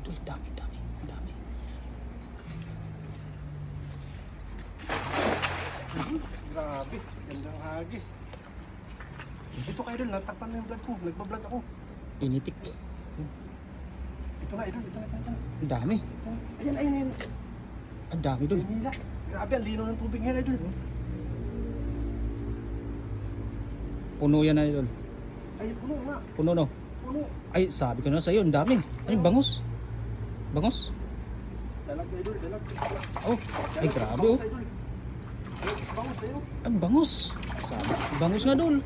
Uy, dami. Grabe, gandang hagis. Ito kayo idol, natakpan na yung vlog ko. Nagbablog ako. Pinitik. Ito na idol, ito na. Ang dami. Ayan. Ang dami dun. Manila. Grabe, ang lino ng tubig ngayon idol. Puno yan na idol. Ay, puno nga. Puno no. Puno. Ay, sabi ko na sa'yo, ang dami. Ay, bangus. Bangus. Dalag idol, dalag. Oh, ay grabe oh. Idol. Ay, bangus tayo. Ang bangus. Sabi, bangus nga dol.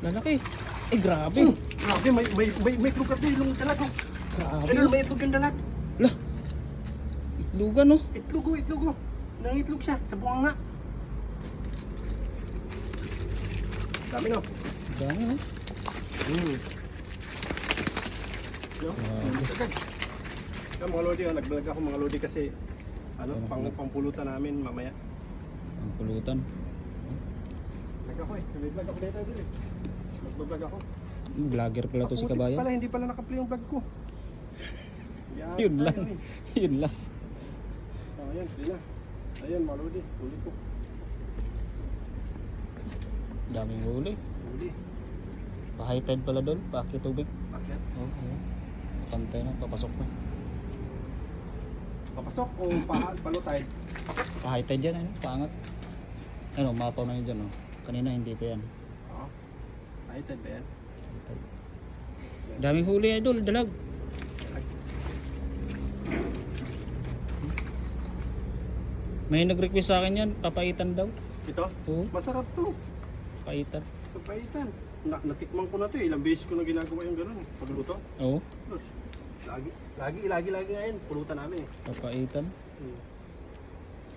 Lalaki. Ay, grabe. Grabe, may itlog ka yung dalag. Grabe. Idol, may itlog yung dalag. Lah. Itlugan no. Itlog. Nangitlog siya sa buwang nga. Dami no. Dami no. Mga lodi, nag-vlog ako mga lodi kasi pangpulutan namin mamaya. Ang pulutan. Vlog ako nag-vlog ako dito eh. Nag-vlog ako. Vlogger pala to si Kabayan. Pala, hindi pala naka-play yung vlog ko. Yun lang. Yun lang. Ayan, sila. Ayan, mga lodi, huli ko. Daming huli. Huli. Pa-high tide pala doon. Pa-aki tubig. Bakit? Oh, oh. Pantay na. Papasok na. Papasok o palutay? Pa-high tide yan. Ano? Paangat. Ano, mapaw na yun dyan. Oh. Kanina hindi pa yan. Oo. Nakitad ba yan? High tide. Daming huli idol. Dalag. May nag-request sa akin yan. Papaitan daw. Ito? Oo. Masarap to. Paitan. Papaitan. Natikman ko na to eh. Ilang beses ko na ginagawa yung ganun eh. Pagluto. Oo. Tapos, lagi ngayon. Pulutan namin eh. Papaitan.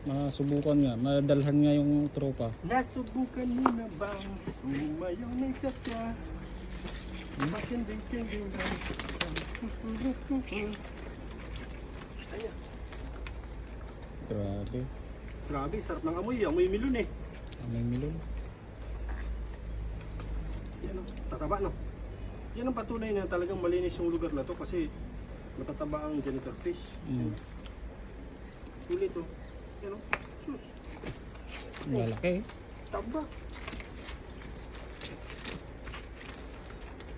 Masubukan nga. Madalhan nga yung tropa. Nasubukan mo na bang sumayong may tsa-tsa? Makinding-kinding lang. Ayan. Grabe. Grabe, sarap ng amoy. Amoy milon eh. May milon. Yan o, tataba no. Yan ang patunay na talagang malinis yung lugar na to kasi matataba ang janitor fish. Sulit o. Yan o, sus. Malaki. Taba.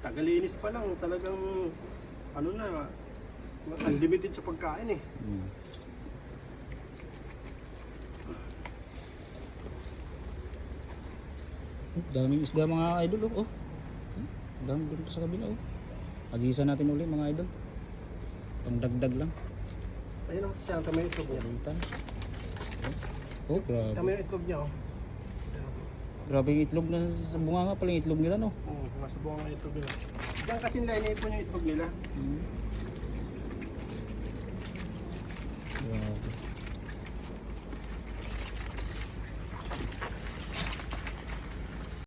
Tagalinis pa lang, talagang ano na, unlimited sa pagkain eh. Daming isda mga idol oh. Dami doon sa kabila oh. Agisa natin uli mga idol. Pangdagdag lang. Ayun o, siya, tama yung itlog niya. Palitan. Oh, grabe. Tama yung itlog niya o. Grabe yung itlog na sa bunga nga pala yung itlog nila no. Oo, nasa buwang ng itlog nila. Diyan kasi nila iniipon yung itlog nila.